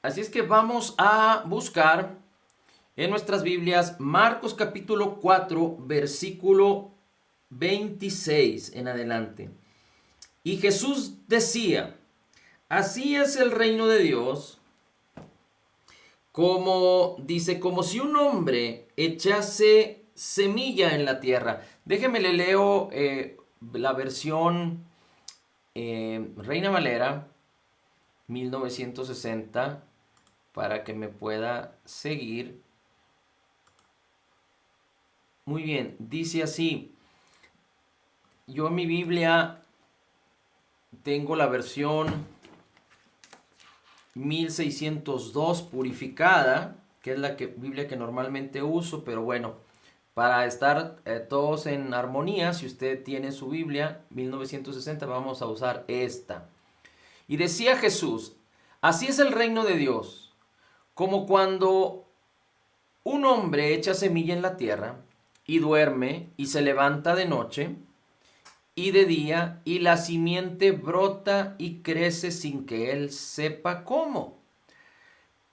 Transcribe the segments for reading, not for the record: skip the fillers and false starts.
Así es que vamos a buscar en nuestras Biblias Marcos capítulo 4, versículo 26 en adelante. Y Jesús decía, así es el reino de Dios, como dice, como si un hombre echase semilla en la tierra. Déjeme le leo la versión Reina Valera 1960 para que me pueda seguir. Muy bien, dice así, yo en mi Biblia tengo la versión 1602 purificada, que es la Biblia que normalmente uso, pero bueno, para estar todos en armonía, si usted tiene su Biblia 1960, vamos a usar esta. Y decía Jesús, así es el reino de Dios, como cuando un hombre echa semilla en la tierra y duerme y se levanta de noche y de día y la simiente brota y crece sin que él sepa cómo.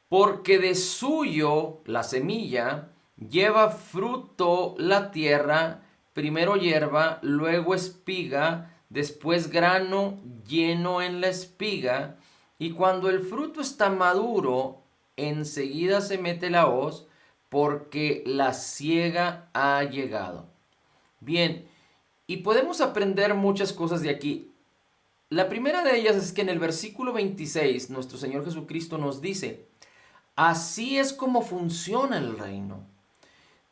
Porque de suyo la semilla lleva fruto la tierra, primero hierba, luego espiga, después grano lleno en la espiga, y cuando el fruto está maduro, enseguida se mete la hoz, porque la siega ha llegado. Bien, y podemos aprender muchas cosas de aquí. La primera de ellas es que en el versículo 26 nuestro Señor Jesucristo nos dice, así es como funciona el reino.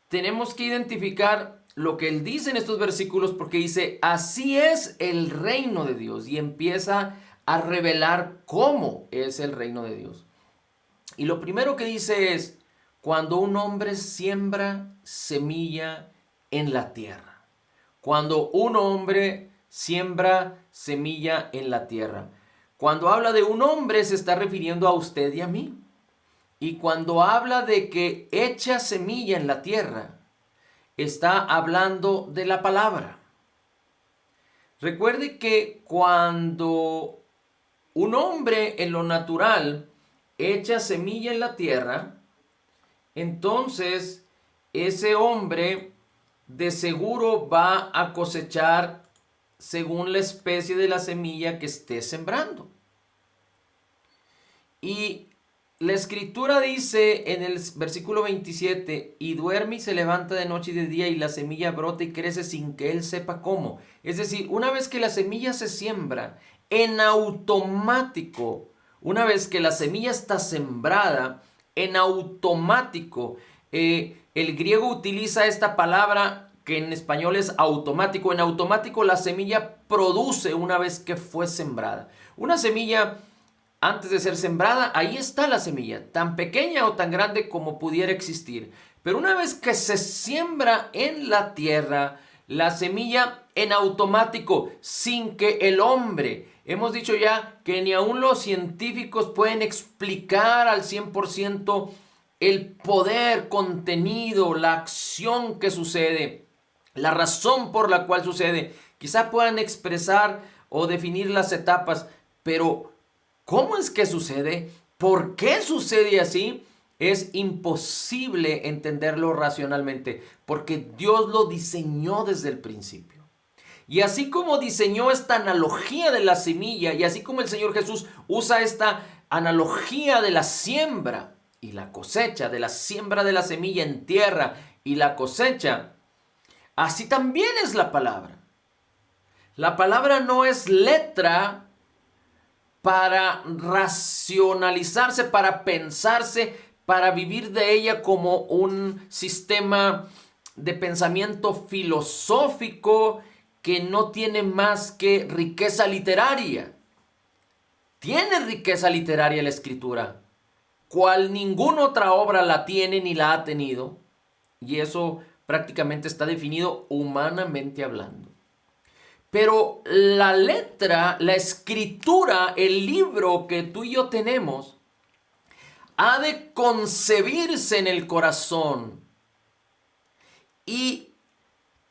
Tenemos que identificar lo que Él dice en estos versículos porque dice, así es el reino de Dios y empieza a revelar cómo es el reino de Dios. Y lo primero que dice es, cuando un hombre siembra semilla en la tierra. Cuando un hombre siembra semilla en la tierra. Cuando habla de un hombre se está refiriendo a usted y a mí. Y cuando habla de que echa semilla en la tierra, está hablando de la palabra. Recuerde que cuando un hombre en lo natural echa semilla en la tierra, entonces ese hombre de seguro va a cosechar según la especie de la semilla que esté sembrando. Y la escritura dice en el versículo 27, y duerme y se levanta de noche y de día y la semilla brota y crece sin que él sepa cómo. Es decir, una vez que la semilla se siembra, en automático, una vez que la semilla está sembrada, en automático, el griego utiliza esta palabra que en español es automático. En automático la semilla produce una vez que fue sembrada. Una semilla antes de ser sembrada, ahí está la semilla, tan pequeña o tan grande como pudiera existir. Pero una vez que se siembra en la tierra, la semilla en automático, sin que el hombre, hemos dicho ya que ni aun los científicos pueden explicar al 100% el poder contenido, la acción que sucede, la razón por la cual sucede. Quizá puedan expresar o definir las etapas, pero ¿cómo es que sucede? ¿Por qué sucede así? Es imposible entenderlo racionalmente, porque Dios lo diseñó desde el principio. Y así como diseñó esta analogía de la semilla, y así como el Señor Jesús usa esta analogía de la siembra y la cosecha, de la siembra de la semilla en tierra y la cosecha, así también es la palabra. La palabra no es letra para racionalizarse, para pensarse, para vivir de ella como un sistema de pensamiento filosófico que no tiene más que riqueza literaria. Tiene riqueza literaria la escritura, cual ninguna otra obra la tiene ni la ha tenido, y eso prácticamente está definido humanamente hablando. Pero la letra, la escritura, el libro que tú y yo tenemos, ha de concebirse en el corazón y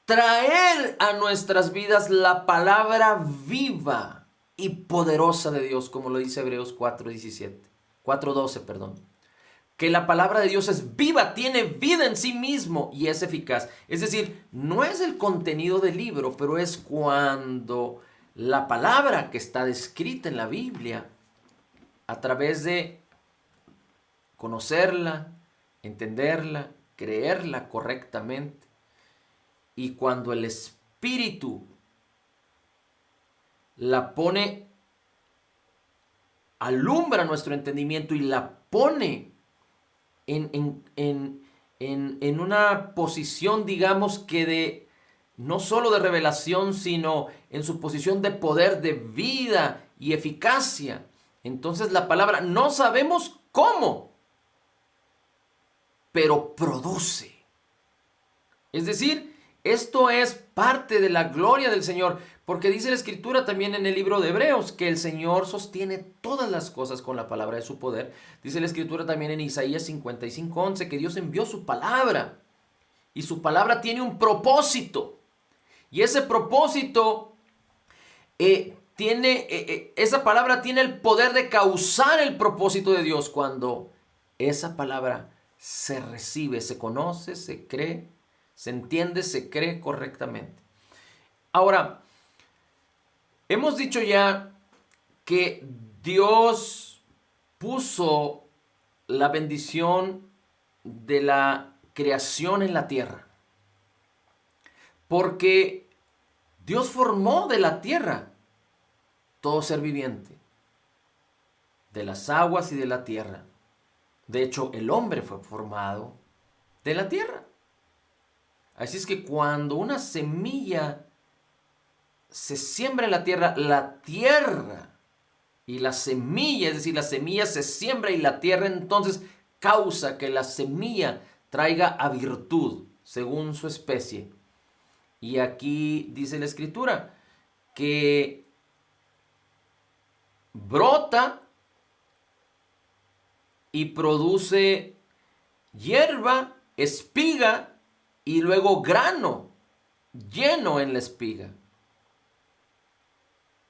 traer a nuestras vidas la palabra viva y poderosa de Dios, como lo dice Hebreos 4:17. 4:12, perdón. Que la palabra de Dios es viva, tiene vida en sí mismo y es eficaz. Es decir, no es el contenido del libro, pero es cuando la palabra que está descrita en la Biblia, a través de conocerla, entenderla, creerla correctamente, y cuando el Espíritu la pone, alumbra nuestro entendimiento y la pone en una posición, digamos que de, no solo de revelación, sino en su posición de poder, de vida y eficacia. Entonces la palabra, no sabemos cómo, pero produce. Es decir, esto es parte de la gloria del Señor, porque dice la Escritura también en el libro de Hebreos que el Señor sostiene todas las cosas con la palabra de su poder. Dice la Escritura también en Isaías 55:11 que Dios envió su palabra y su palabra tiene un propósito. Y ese propósito esa palabra tiene el poder de causar el propósito de Dios cuando esa palabra se recibe, se conoce, se cree, se entiende, se cree correctamente. Ahora, hemos dicho ya que Dios puso la bendición de la creación en la tierra, porque Dios formó de la tierra todo ser viviente, de las aguas y de la tierra. De hecho, el hombre fue formado de la tierra. Así es que cuando una semilla se siembra en la tierra y la semilla, es decir, la semilla se siembra y la tierra entonces causa que la semilla traiga a virtud según su especie. Y aquí dice la Escritura que brota y produce hierba, espiga y luego grano lleno en la espiga.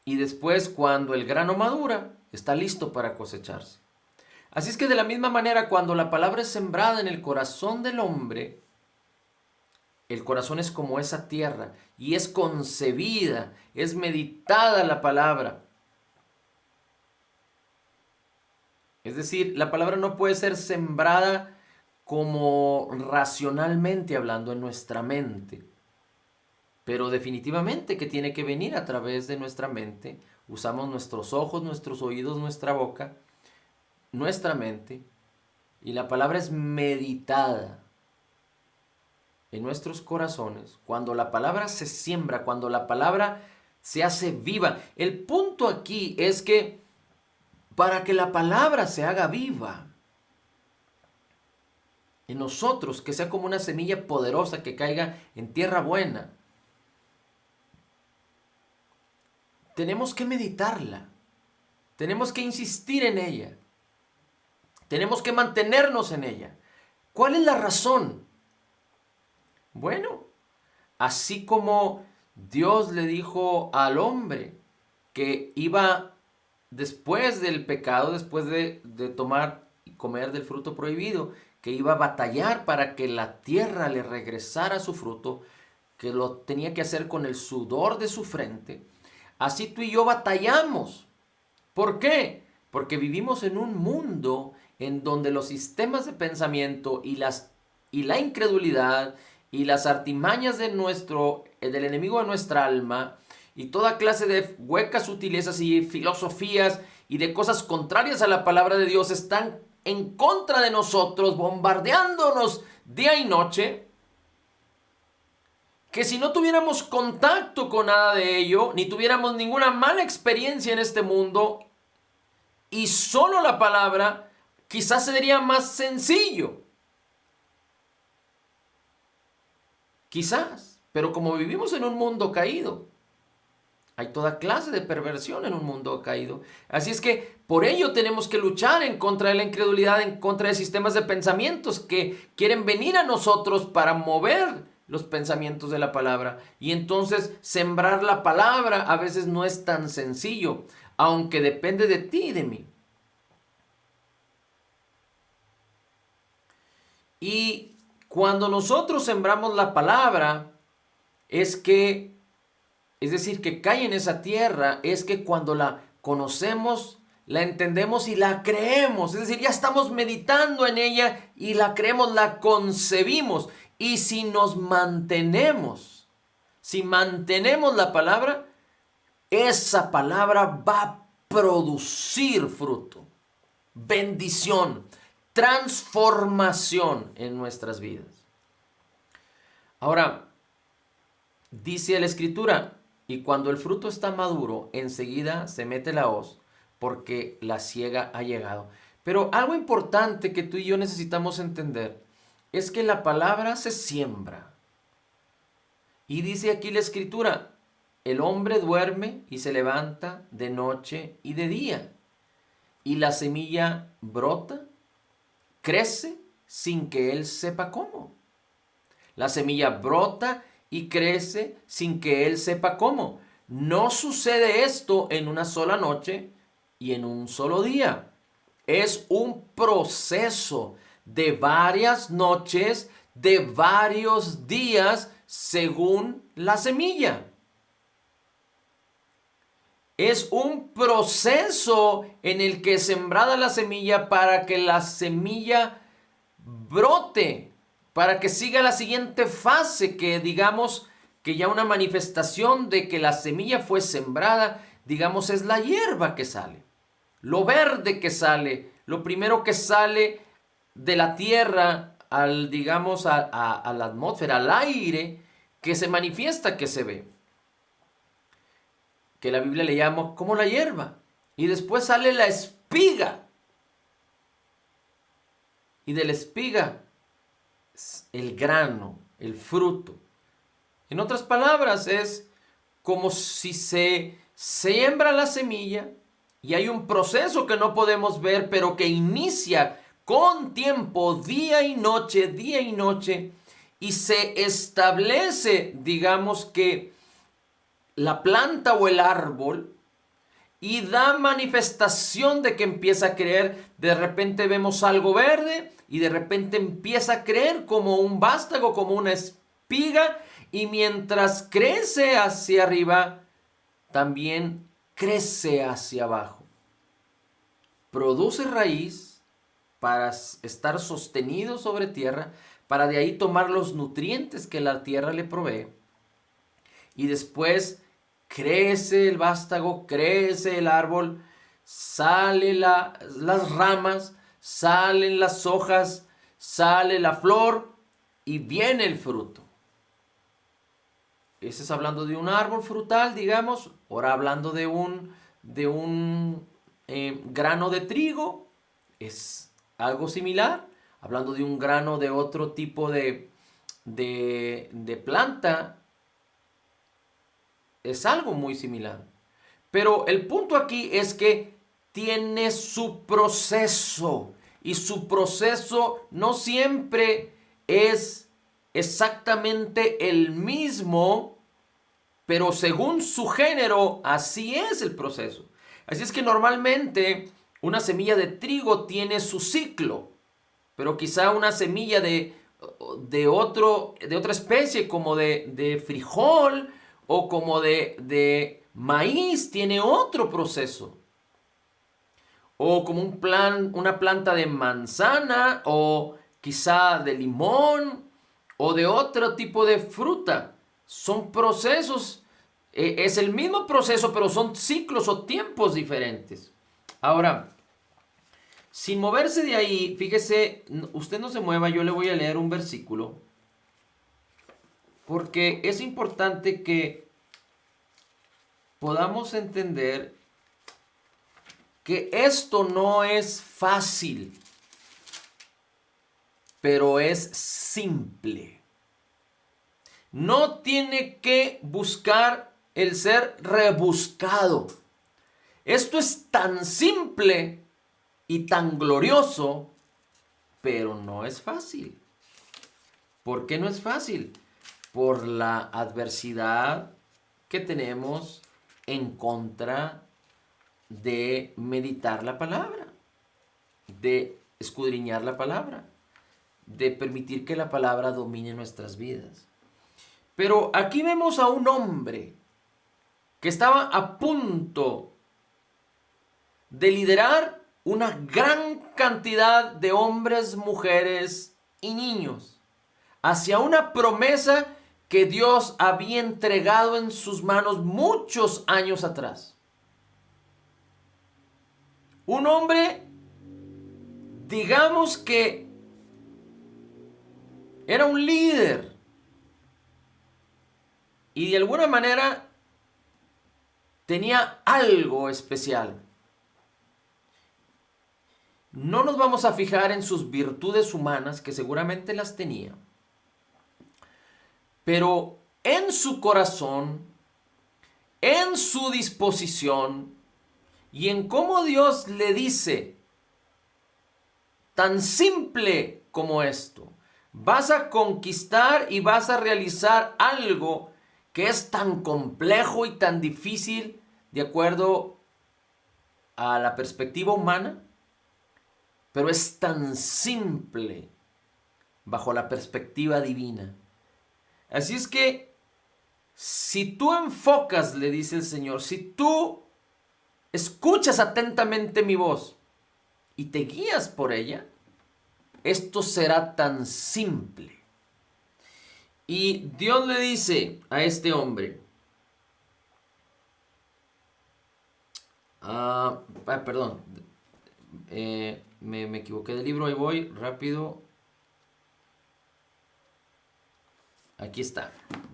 Y después, cuando el grano madura, está listo para cosecharse. Así es que de la misma manera, cuando la palabra es sembrada en el corazón del hombre, el corazón es como esa tierra y es concebida, es meditada la palabra. Es decir, la palabra no puede ser sembrada como racionalmente hablando en nuestra mente, pero definitivamente que tiene que venir a través de nuestra mente. Usamos nuestros ojos, nuestros oídos, nuestra boca, nuestra mente, y la palabra es meditada en nuestros corazones. Cuando la palabra se siembra, cuando la palabra se hace viva. El punto aquí es que para que la palabra se haga viva en nosotros, que sea como una semilla poderosa que caiga en tierra buena, tenemos que meditarla, tenemos que insistir en ella, tenemos que mantenernos en ella. ¿Cuál es la razón? Bueno, así como Dios le dijo al hombre que iba después del pecado, después de tomar y comer del fruto prohibido, que iba a batallar para que la tierra le regresara su fruto, que lo tenía que hacer con el sudor de su frente, así tú y yo batallamos. ¿Por qué? Porque vivimos en un mundo en donde los sistemas de pensamiento y la incredulidad y las artimañas del enemigo de nuestra alma y toda clase de huecas sutilezas y filosofías y de cosas contrarias a la palabra de Dios están en contra de nosotros, bombardeándonos día y noche, que si no tuviéramos contacto con nada de ello, ni tuviéramos ninguna mala experiencia en este mundo, y solo la palabra, quizás sería más sencillo. Quizás, pero como vivimos en un mundo caído, hay toda clase de perversión en un mundo caído. Así es que por ello tenemos que luchar en contra de la incredulidad, en contra de sistemas de pensamientos que quieren venir a nosotros para mover los pensamientos de la palabra. Y entonces sembrar la palabra a veces no es tan sencillo, aunque depende de ti y de mí. Y cuando nosotros sembramos la palabra, es decir, que cae en esa tierra, es que cuando la conocemos, la entendemos y la creemos. Es decir, ya estamos meditando en ella y la creemos, la concebimos. Y si mantenemos la palabra, esa palabra va a producir fruto, bendición, transformación en nuestras vidas. Ahora, dice la Escritura, y cuando el fruto está maduro, enseguida se mete la hoz, porque la siega ha llegado. Pero algo importante que tú y yo necesitamos entender es que la palabra se siembra. Y dice aquí la Escritura, el hombre duerme y se levanta de noche y de día, y la semilla brota, crece sin que él sepa cómo. La semilla brota y crece sin que él sepa cómo. No sucede esto en una sola noche y en un solo día. Es un proceso de varias noches, de varios días, según la semilla. Es un proceso en el que es sembrada la semilla para que la semilla brote, para que siga la siguiente fase, que digamos que ya una manifestación de que la semilla fue sembrada, digamos, es la hierba que sale, lo verde que sale, lo primero que sale de la tierra al, digamos, a la atmósfera, al aire, que se manifiesta, que se ve, que la Biblia le llama como la hierba. Y después sale la espiga. Y de la espiga, el grano, el fruto. En otras palabras, es como si se siembra la semilla y hay un proceso que no podemos ver, pero que inicia con tiempo, día y noche, y se establece, digamos que la planta o el árbol, y da manifestación de que empieza a creer. De repente vemos algo verde y de repente empieza a creer como un vástago, como una espiga, y mientras crece hacia arriba, también crece hacia abajo. Produce raíz para estar sostenido sobre tierra, para de ahí tomar los nutrientes que la tierra le provee. Y después crece el vástago, crece el árbol, salen las ramas, salen las hojas, sale la flor y viene el fruto. Ese es hablando de un árbol frutal, digamos. Ahora hablando de un grano de trigo, es algo similar. Hablando de un grano de otro tipo de planta, es algo muy similar. Pero el punto aquí es que tiene su proceso. Y su proceso no siempre es exactamente el mismo, pero según su género, así es el proceso. Así es que normalmente una semilla de trigo tiene su ciclo, pero quizá una semilla de otra especie, como de frijol o como de maíz, tiene otro proceso. O como una planta de manzana, o quizá de limón, o de otro tipo de fruta. Son procesos, es el mismo proceso, pero son ciclos o tiempos diferentes. Ahora, sin moverse de ahí, fíjese, usted no se mueva, yo le voy a leer un versículo, porque es importante que podamos entender que esto no es fácil, pero es simple. No tiene que buscar el ser rebuscado. Esto es tan simple y tan glorioso, pero no es fácil. ¿Por qué no es fácil? Por la adversidad que tenemos en contra de meditar la palabra, de escudriñar la palabra, de permitir que la palabra domine nuestras vidas. Pero aquí vemos a un hombre que estaba a punto de liderar una gran cantidad de hombres, mujeres y niños hacia una promesa que Dios había entregado en sus manos muchos años atrás. Un hombre, digamos que era un líder y de alguna manera tenía algo especial. No nos vamos a fijar en sus virtudes humanas, que seguramente las tenía, pero en su corazón, en su disposición y en cómo Dios le dice, tan simple como esto, vas a conquistar y vas a realizar algo que es tan complejo y tan difícil de acuerdo a la perspectiva humana, pero es tan simple bajo la perspectiva divina. Así es que si tú enfocas, le dice el Señor, si tú escuchas atentamente mi voz y te guías por ella, esto será tan simple. Y Dios le dice a este hombre, perdón, me equivoqué de libro, ahí voy, rápido. Aquí está.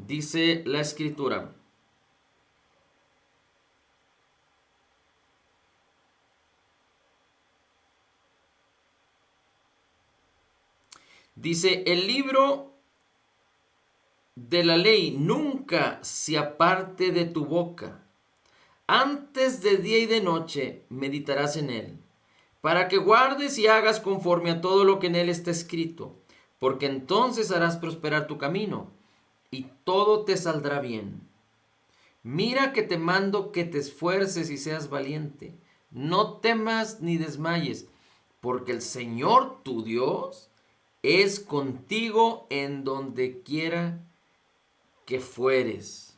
Dice la escritura. Dice, el libro de la ley nunca se aparte de tu boca. Antes de día y de noche meditarás en él, para que guardes y hagas conforme a todo lo que en él está escrito, porque entonces harás prosperar tu camino y todo te saldrá bien. Mira que te mando que te esfuerces y seas valiente. No temas ni desmayes, porque el Señor tu Dios es contigo en donde quiera que fueres.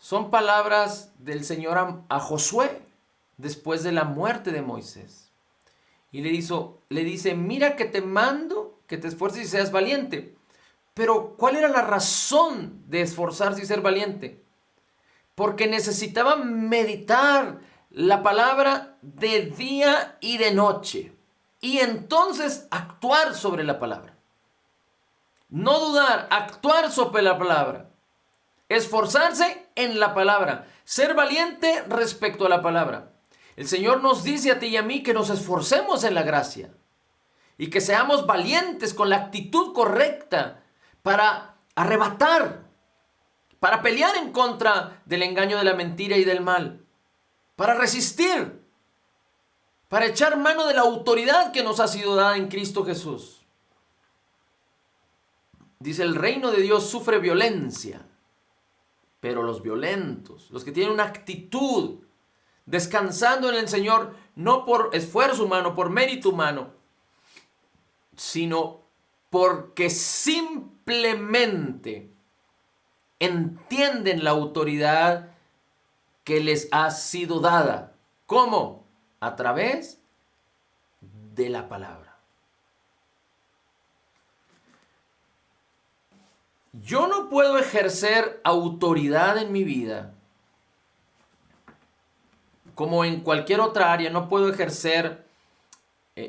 Son palabras del Señor a Josué después de la muerte de Moisés. Y le dice, mira que te mando que te esfuerces y seas valiente. Pero ¿cuál era la razón de esforzarse y ser valiente? Porque necesitaba meditar la palabra de día y de noche. Y entonces actuar sobre la palabra. No dudar, actuar sobre la palabra. Esforzarse en la palabra. Ser valiente respecto a la palabra. El Señor nos dice a ti y a mí que nos esforcemos en la gracia. Y que seamos valientes con la actitud correcta para arrebatar, para pelear en contra del engaño de la mentira y del mal, para resistir, para echar mano de la autoridad que nos ha sido dada en Cristo Jesús. Dice, el reino de Dios sufre violencia, pero los violentos, los que tienen una actitud descansando en el Señor, no por esfuerzo humano, por mérito humano, sino porque simplemente entienden la autoridad que les ha sido dada. ¿Cómo? A través de la palabra. Yo no puedo ejercer autoridad en mi vida como en cualquier otra área. No puedo ejercer,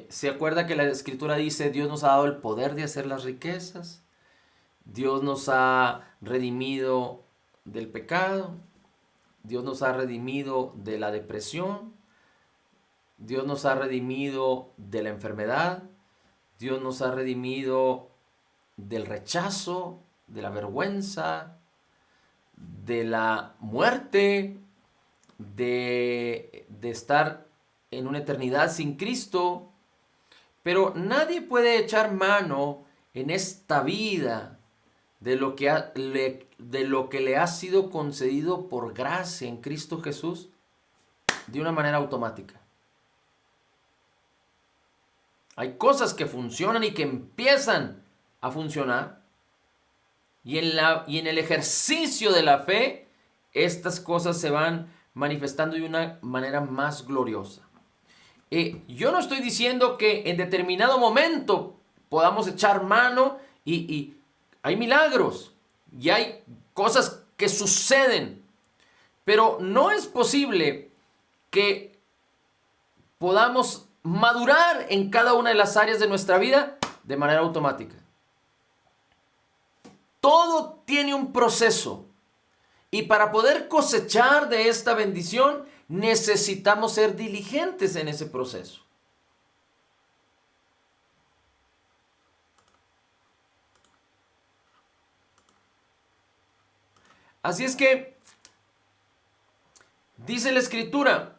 se acuerda que la escritura dice, Dios nos ha dado el poder de hacer las riquezas, Dios nos ha redimido del pecado, Dios nos ha redimido de la depresión, Dios nos ha redimido de la enfermedad, Dios nos ha redimido del rechazo, de la vergüenza, de la muerte, de estar en una eternidad sin Cristo. Pero nadie puede echar mano en esta vida de lo que le ha sido concedido por gracia en Cristo Jesús de una manera automática. Hay cosas que funcionan y que empiezan a funcionar. Y en el ejercicio de la fe, estas cosas se van manifestando de una manera más gloriosa. Yo no estoy diciendo que en determinado momento podamos echar mano y hay milagros y hay cosas que suceden, pero no es posible que podamos madurar en cada una de las áreas de nuestra vida de manera automática. Todo tiene un proceso. Y para poder cosechar de esta bendición, necesitamos ser diligentes en ese proceso. Así es que, dice la Escritura,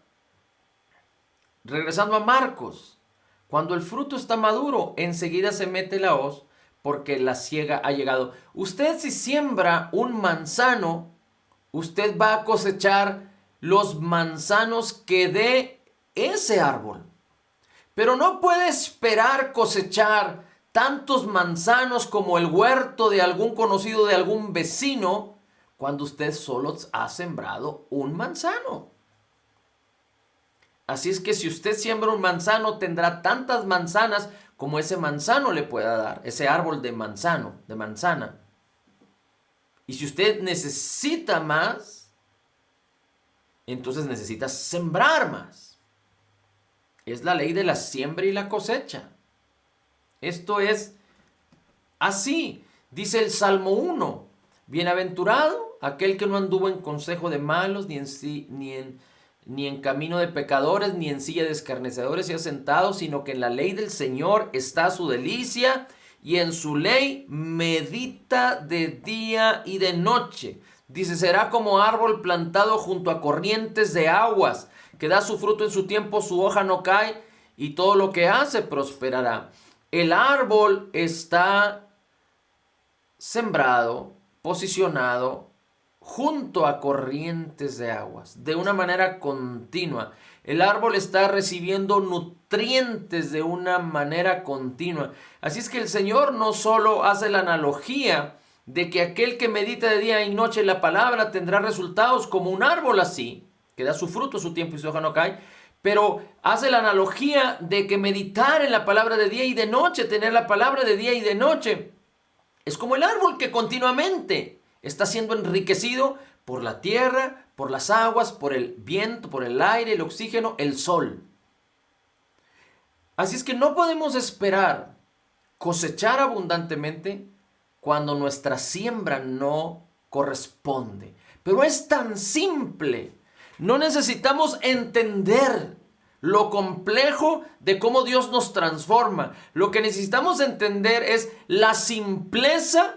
regresando a Marcos, cuando el fruto está maduro, enseguida se mete la hoz, porque la siega ha llegado. Usted, si siembra un manzano, usted va a cosechar los manzanos que dé ese árbol. Pero no puede esperar cosechar tantos manzanos como el huerto de algún conocido, de algún vecino, cuando usted solo ha sembrado un manzano. Así es que si usted siembra un manzano, tendrá tantas manzanas como ese manzano le pueda dar, ese árbol de manzana. Y si usted necesita más, entonces necesita sembrar más. Es la ley de la siembra y la cosecha. Esto es así. Dice el Salmo 1. Bienaventurado aquel que no anduvo en consejo de malos, ni en camino de pecadores, ni en silla de escarnecedores se ha sentado, sino que en la ley del Señor está su delicia, y en su ley medita de día y de noche. Dice, será como árbol plantado junto a corrientes de aguas, que da su fruto en su tiempo, su hoja no cae, y todo lo que hace prosperará. El árbol está sembrado, posicionado, junto a corrientes de aguas, de una manera continua. El árbol está recibiendo nutrientes de una manera continua. Así es que el Señor no solo hace la analogía de que aquel que medita de día y noche en la palabra tendrá resultados como un árbol así, que da su fruto, su tiempo y su hoja no cae, pero hace la analogía de que meditar en la palabra de día y de noche, tener la palabra de día y de noche, es como el árbol que continuamente está siendo enriquecido por la tierra, por las aguas, por el viento, por el aire, el oxígeno, el sol. Así es que no podemos esperar cosechar abundantemente cuando nuestra siembra no corresponde. Pero es tan simple. No necesitamos entender lo complejo de cómo Dios nos transforma. Lo que necesitamos entender es la simpleza,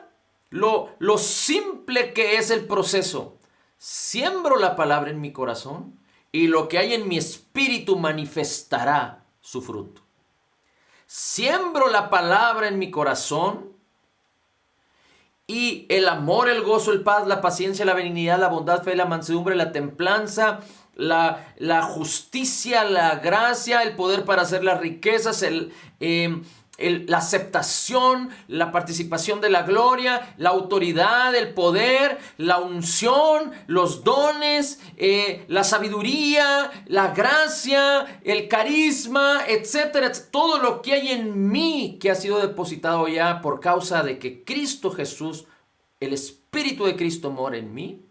lo simple que es el proceso. Siembro la palabra en mi corazón y lo que hay en mi espíritu manifestará su fruto. Siembro la palabra en mi corazón y el amor, el gozo, el paz, la paciencia, la benignidad, la bondad, fe, la mansedumbre, la templanza, la justicia, la gracia, el poder para hacer las riquezas, la aceptación, la participación de la gloria, la autoridad, el poder, la unción, los dones, la sabiduría, la gracia, el carisma, etcétera. Todo lo que hay en mí que ha sido depositado ya por causa de que Cristo Jesús, el Espíritu de Cristo mora en mí.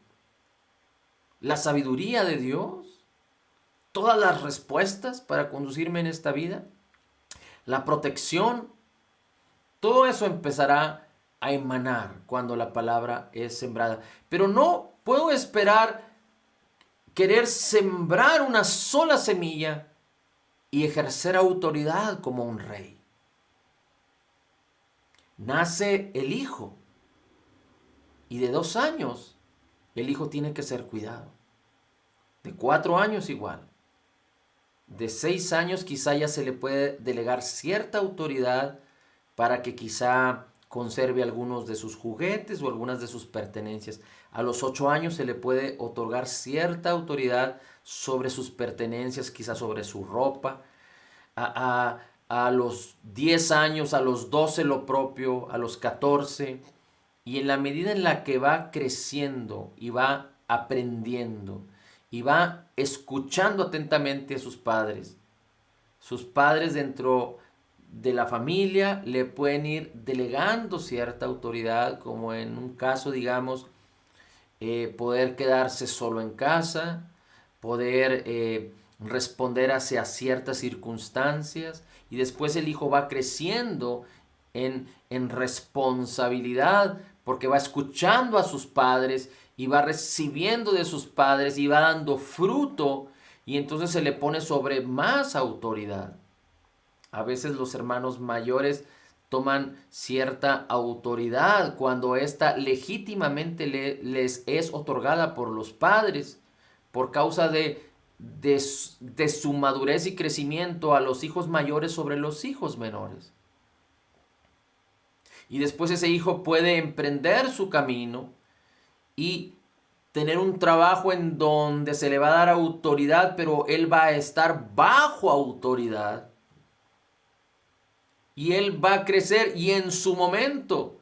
La sabiduría de Dios, todas las respuestas para conducirme en esta vida, la protección, todo eso empezará a emanar cuando la palabra es sembrada. Pero no puedo esperar querer sembrar una sola semilla y ejercer autoridad como un rey. Nace el hijo y de 2 años el hijo tiene que ser cuidado. De 4 años igual. De 6 años quizá ya se le puede delegar cierta autoridad para que quizá conserve algunos de sus juguetes o algunas de sus pertenencias. A los 8 años se le puede otorgar cierta autoridad sobre sus pertenencias, quizá sobre su ropa. A a los 10 años, a los 12 lo propio, a los 14, y en la medida en la que va creciendo y va aprendiendo y va escuchando atentamente a sus padres dentro de la familia le pueden ir delegando cierta autoridad, como en un caso, digamos, poder quedarse solo en casa, poder responder hacia ciertas circunstancias, y después el hijo va creciendo en responsabilidad porque va escuchando a sus padres y va recibiendo de sus padres y va dando fruto, y entonces se le pone sobre más autoridad. A veces los hermanos mayores toman cierta autoridad cuando ésta legítimamente les es otorgada por los padres por causa de su madurez y crecimiento a los hijos mayores sobre los hijos menores. Y después ese hijo puede emprender su camino y tener un trabajo en donde se le va a dar autoridad, pero él va a estar bajo autoridad. Y él va a crecer y en su momento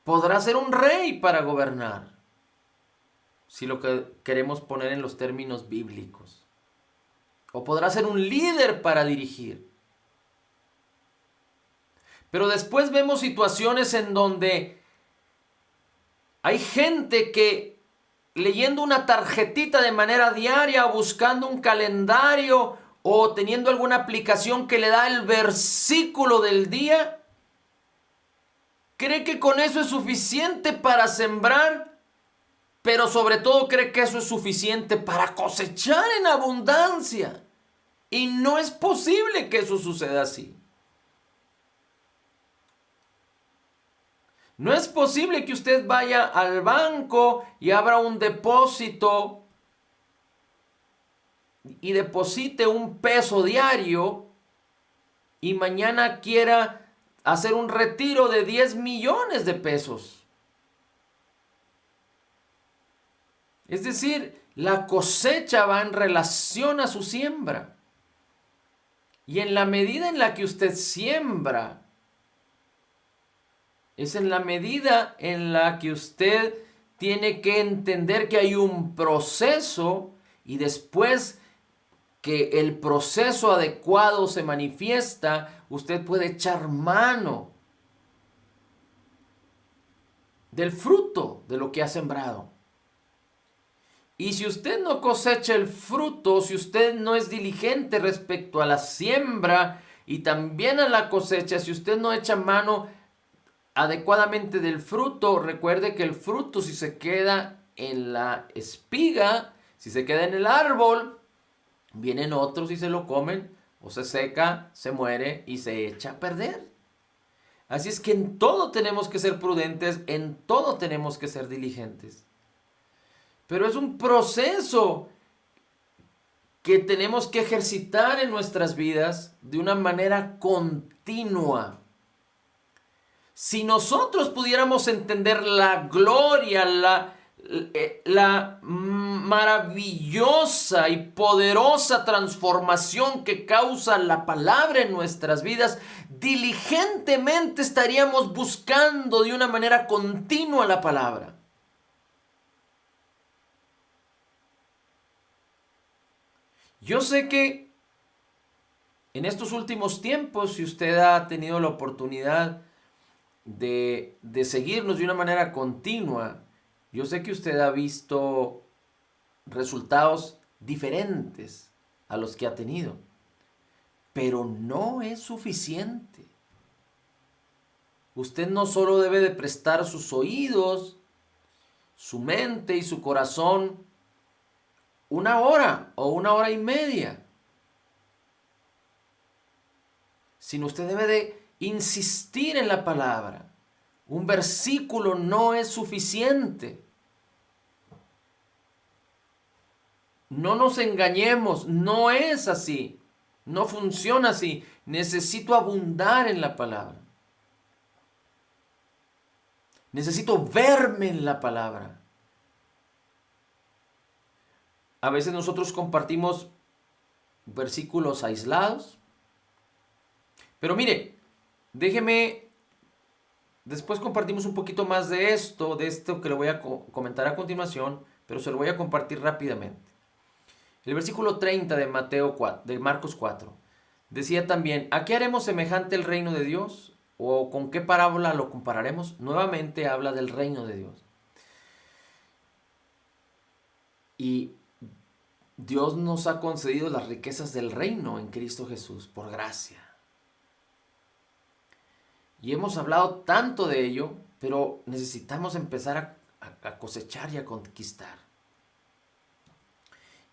podrá ser un rey para gobernar, si lo que queremos poner en los términos bíblicos. O podrá ser un líder para dirigir. Pero después vemos situaciones en donde hay gente que leyendo una tarjetita de manera diaria, buscando un calendario o teniendo alguna aplicación que le da el versículo del día, cree que con eso es suficiente para sembrar, pero sobre todo cree que eso es suficiente para cosechar en abundancia. Y no es posible que eso suceda así. No es posible que usted vaya al banco y abra un depósito y deposite $1 diario y mañana quiera hacer un retiro de 10 millones de pesos. Es decir, la cosecha va en relación a su siembra. Y en la medida en la que usted siembra, es en la medida en la que usted tiene que entender que hay un proceso y después que el proceso adecuado se manifiesta, usted puede echar mano del fruto de lo que ha sembrado. Y si usted no cosecha el fruto, si usted no es diligente respecto a la siembra y también a la cosecha, si usted no echa mano adecuadamente del fruto, recuerde que el fruto, si se queda en la espiga, si se queda en el árbol, vienen otros y se lo comen, o se seca, se muere y se echa a perder. Así es que en todo tenemos que ser prudentes, en todo tenemos que ser diligentes. Pero es un proceso que tenemos que ejercitar en nuestras vidas de una manera continua. Si nosotros pudiéramos entender la gloria, la maravillosa y poderosa transformación que causa la palabra en nuestras vidas, diligentemente estaríamos buscando de una manera continua la palabra. Yo sé que en estos últimos tiempos, si usted ha tenido la oportunidad de seguirnos de una manera continua, yo sé que usted ha visto resultados diferentes a los que ha tenido, pero no es suficiente. Usted no solo debe de prestar sus oídos, su mente y su corazón 1 hora o 1 hora y media, sino usted debe de insistir en la palabra. Un versículo no es suficiente. No nos engañemos, no es así. No funciona así. Necesito abundar en la palabra. Necesito verme en la palabra. A veces nosotros compartimos versículos aislados. Pero mire, déjeme, después compartimos un poquito más de esto que le voy a comentar a continuación, pero se lo voy a compartir rápidamente. El versículo 30 de de Marcos 4, decía también: ¿a qué haremos semejante el reino de Dios? ¿O con qué parábola lo compararemos? Nuevamente habla del reino de Dios. Y Dios nos ha concedido las riquezas del reino en Cristo Jesús por gracia. Y hemos hablado tanto de ello, pero necesitamos empezar a cosechar y a conquistar.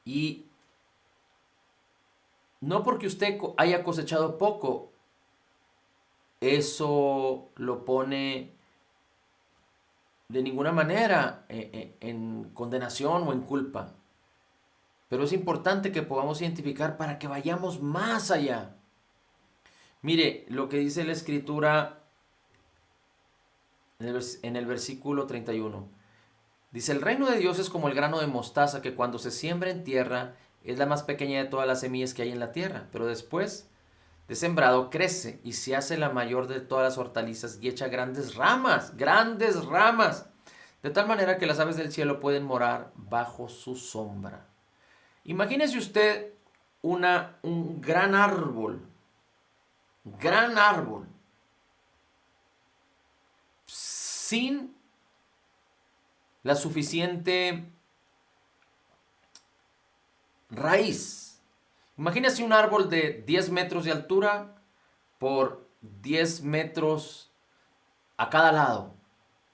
Y no porque usted haya cosechado poco, eso lo pone de ninguna manera en condenación o en culpa. Pero es importante que podamos identificar para que vayamos más allá. Mire lo que dice la Escritura en el versículo 31. Dice: el reino de Dios es como el grano de mostaza que cuando se siembra en tierra es la más pequeña de todas las semillas que hay en la tierra, pero después de sembrado crece y se hace la mayor de todas las hortalizas y echa grandes ramas, de tal manera que las aves del cielo pueden morar bajo su sombra. Imagínese usted un gran árbol, sin la suficiente raíz. Imagínese un árbol de 10 metros de altura por 10 metros a cada lado,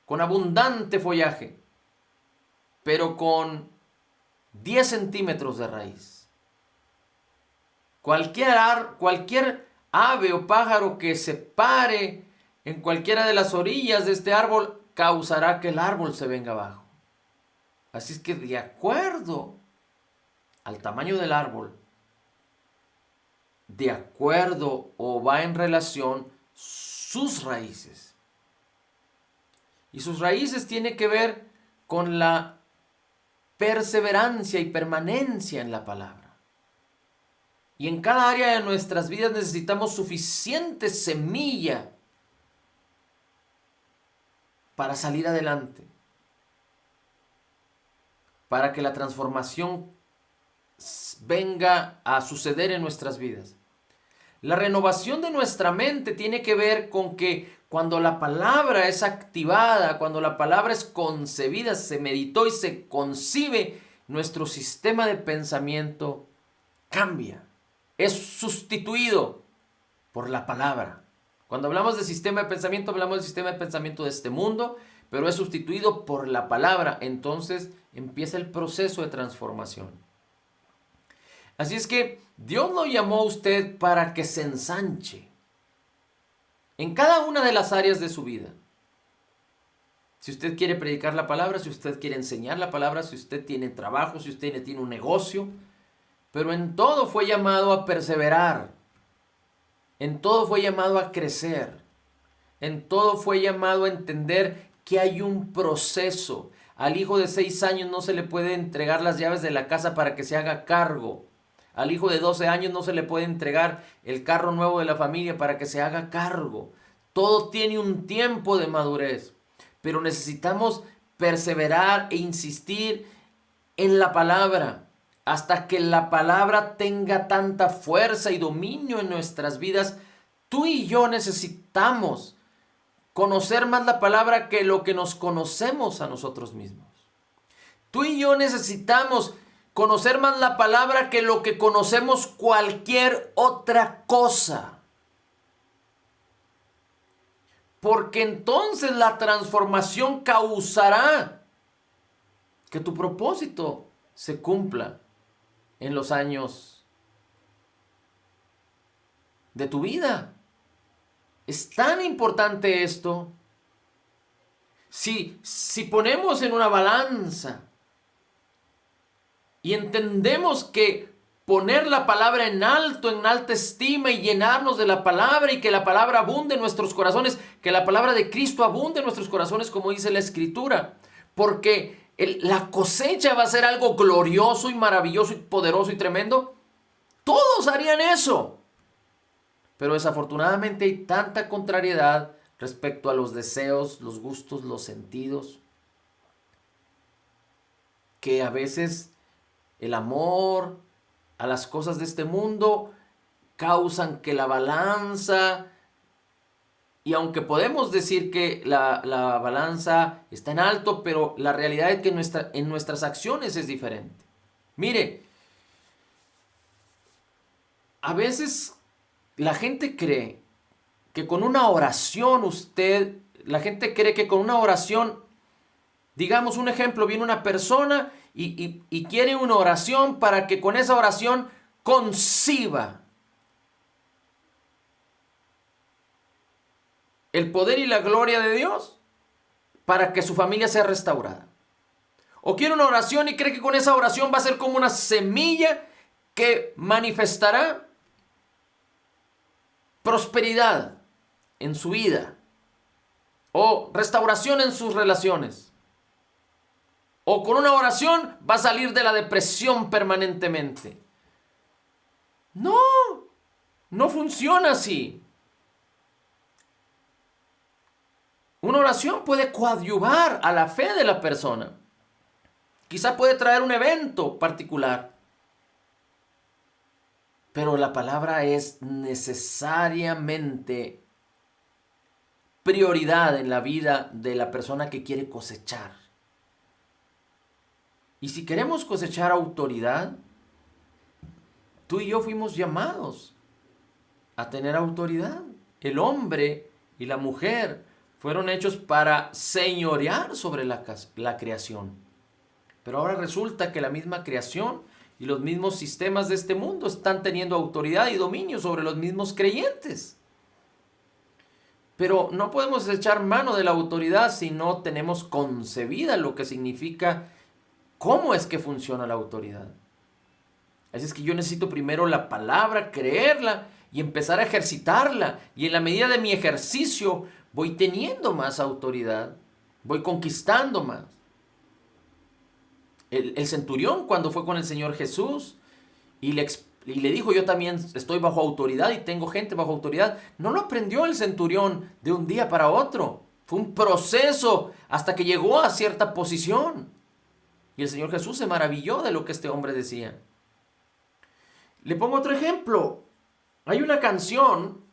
con abundante follaje, pero con 10 centímetros de raíz. Cualquier ave o pájaro que se pare en cualquiera de las orillas de este árbol causará que el árbol se venga abajo. Así es que de acuerdo al tamaño del árbol, de acuerdo o va en relación sus raíces. Y sus raíces tienen que ver con la perseverancia y permanencia en la palabra. Y en cada área de nuestras vidas necesitamos suficiente semilla para salir adelante, para que la transformación venga a suceder en nuestras vidas. La renovación de nuestra mente tiene que ver con que cuando la palabra es activada, cuando la palabra es concebida, se meditó y se concibe, nuestro sistema de pensamiento cambia, es sustituido por la palabra. Cuando hablamos de sistema de pensamiento, hablamos del sistema de pensamiento de este mundo, pero es sustituido por la palabra. Entonces empieza el proceso de transformación. Así es que Dios lo llamó a usted para que se ensanche en cada una de las áreas de su vida. Si usted quiere predicar la palabra, si usted quiere enseñar la palabra, si usted tiene trabajo, si usted tiene un negocio, pero en todo fue llamado a perseverar, en todo fue llamado a crecer, en todo fue llamado a entender que hay un proceso. Al hijo de 6 años no se le puede entregar las llaves de la casa para que se haga cargo. Al hijo de 12 años no se le puede entregar el carro nuevo de la familia para que se haga cargo. Todo tiene un tiempo de madurez, pero necesitamos perseverar e insistir en la palabra hasta que la palabra tenga tanta fuerza y dominio en nuestras vidas. Tú y yo necesitamos conocer más la palabra que lo que nos conocemos a nosotros mismos. Tú y yo necesitamos conocer más la palabra que lo que conocemos cualquier otra cosa. Porque entonces la transformación causará que tu propósito se cumpla en los años de tu vida. Es tan importante esto. Si ponemos en una balanza y entendemos que poner la palabra en alto, en alta estima y llenarnos de la palabra y que la palabra abunde en nuestros corazones, que la palabra de Cristo abunde en nuestros corazones, como dice la Escritura, porque la cosecha va a ser algo glorioso y maravilloso y poderoso y tremendo. Todos harían eso. Pero desafortunadamente hay tanta contrariedad respecto a los deseos, los gustos, los sentidos, que a veces el amor a las cosas de este mundo causan que la balanza, y aunque podemos decir que la balanza está en alto, pero la realidad es que en nuestras acciones es diferente. Mire, a veces la gente cree que con una oración la gente cree que con una oración, digamos un ejemplo, viene una persona y quiere una oración para que con esa oración conciba el poder y la gloria de Dios para que su familia sea restaurada. O quiere una oración y cree que con esa oración va a ser como una semilla que manifestará prosperidad en su vida, o restauración en sus relaciones, o con una oración va a salir de la depresión permanentemente. No, no funciona así. Una oración puede coadyuvar a la fe de la persona. Quizá puede traer un evento particular. Pero la palabra es necesariamente prioridad en la vida de la persona que quiere cosechar. Y si queremos cosechar autoridad, tú y yo fuimos llamados a tener autoridad. El hombre y la mujer fueron hechos para señorear sobre la creación. Pero ahora resulta que la misma creación y los mismos sistemas de este mundo están teniendo autoridad y dominio sobre los mismos creyentes. Pero no podemos echar mano de la autoridad si no tenemos concebida lo que significa cómo es que funciona la autoridad. Así es que yo necesito primero la palabra, creerla y empezar a ejercitarla. Y en la medida de mi ejercicio voy teniendo más autoridad, voy conquistando más. El centurión, cuando fue con el Señor Jesús y le dijo, yo también estoy bajo autoridad y tengo gente bajo autoridad, no lo aprendió el centurión de un día para otro. Fue un proceso hasta que llegó a cierta posición. Y el Señor Jesús se maravilló de lo que este hombre decía. Le pongo otro ejemplo. Hay una canción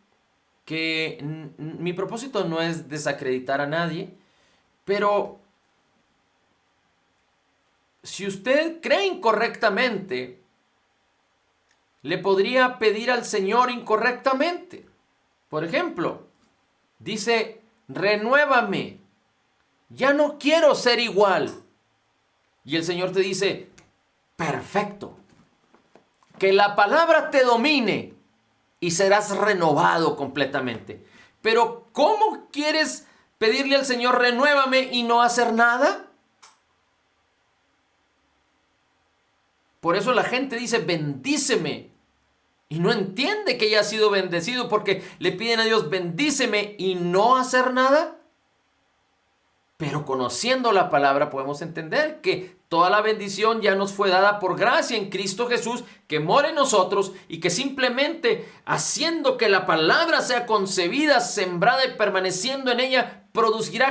que mi propósito no es desacreditar a nadie, pero si usted cree incorrectamente, le podría pedir al Señor incorrectamente. Por ejemplo, dice, renuévame, ya no quiero ser igual. Y el Señor te dice, perfecto, que la palabra te domine y serás renovado completamente. Pero ¿cómo quieres pedirle al Señor renuévame y no hacer nada? Por eso la gente dice bendíceme y no entiende que ya ha sido bendecido porque le piden a Dios bendíceme y no hacer nada. Pero conociendo la palabra podemos entender que toda la bendición ya nos fue dada por gracia en Cristo Jesús, que mora en nosotros y que simplemente haciendo que la palabra sea concebida, sembrada y permaneciendo en ella,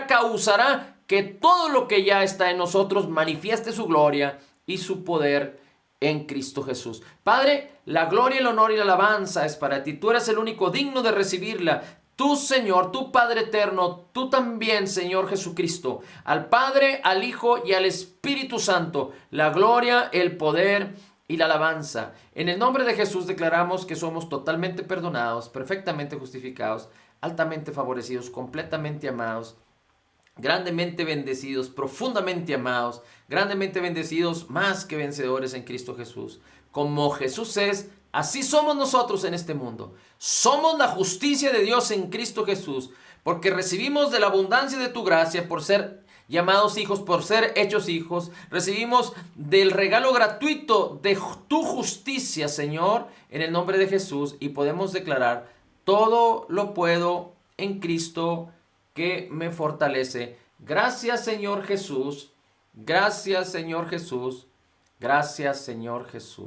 causará que todo lo que ya está en nosotros manifieste su gloria y su poder en Cristo Jesús. Padre, la gloria, el honor y la alabanza es para ti. Tú eres el único digno de recibirla. Tú, Señor, tú Padre eterno, tú también, Señor Jesucristo, al Padre, al Hijo y al Espíritu Santo, la gloria, el poder y la alabanza. En el nombre de Jesús declaramos que somos totalmente perdonados, perfectamente justificados, altamente favorecidos, completamente amados, grandemente bendecidos, profundamente amados, grandemente bendecidos, más que vencedores en Cristo Jesús. Como Jesús es, así somos nosotros en este mundo. Somos la justicia de Dios en Cristo Jesús, porque recibimos de la abundancia de tu gracia por ser llamados hijos, por ser hechos hijos. Recibimos del regalo gratuito de tu justicia, Señor, en el nombre de Jesús, y podemos declarar, todo lo puedo en Cristo que me fortalece. Gracias, Señor Jesús. Gracias, Señor Jesús. Gracias, Señor Jesús.